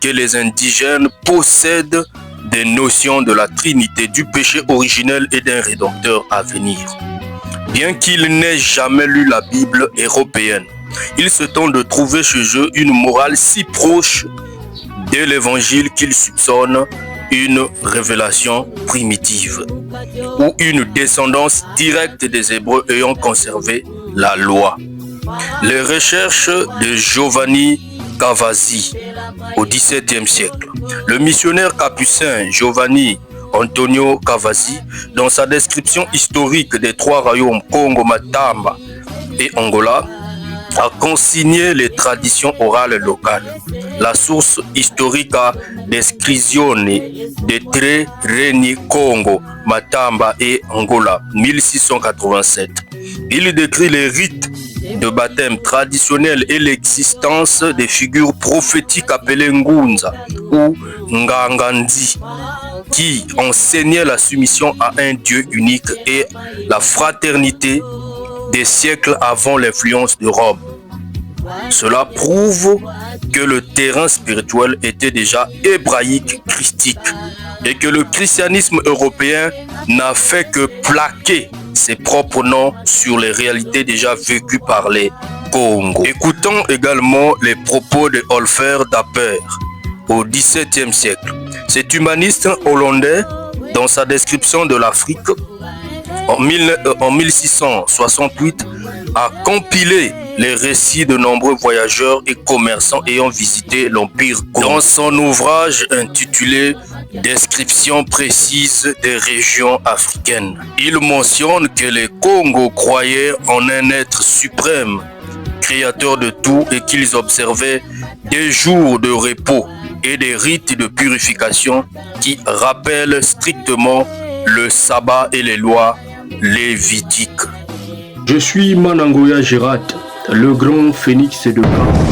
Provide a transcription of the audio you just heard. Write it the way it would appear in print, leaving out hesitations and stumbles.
que les indigènes possèdent des notions de la Trinité, du péché originel et d'un Rédempteur à venir. Bien qu'ils n'aient jamais lu la Bible européenne, ils se tentent de trouver chez eux une morale si proche de l'Évangile qu'ils soupçonnent une révélation primitive ou une descendance directe des Hébreux ayant conservé la loi. Les recherches de Giovanni Cavazzi au XVIIe siècle. Le missionnaire capucin Giovanni Antonio Cavazzi, dans sa description historique des trois royaumes Congo, Matamba et Angola, a consigné les traditions orales locales. La source historique Descrizione de Tre Regni Congo, Matamba et Angola, 1687. Il décrit les rites de baptême traditionnels et l'existence des figures prophétiques appelées Ngunza ou Ngangandi, qui enseignaient la soumission à un Dieu unique et la fraternité des siècles avant l'influence de Rome. Cela prouve que le terrain spirituel était déjà hébraïque, christique, et que le christianisme européen n'a fait que plaquer ses propres noms sur les réalités déjà vécues par les Congo. Écoutons également les propos de Olfer Dapper au XVIIe siècle. Cet humaniste hollandais, dans sa description de l'Afrique, en 1668, a compilé les récits de nombreux voyageurs et commerçants ayant visité l'Empire Congo. Dans son ouvrage intitulé « Description précise des régions africaines », il mentionne que les Congos croyaient en un être suprême, créateur de tout, et qu'ils observaient des jours de repos et des rites de purification qui rappellent strictement le sabbat et les lois lévitiques. Je suis Manangoya Gérard, le grand phénix de Caen.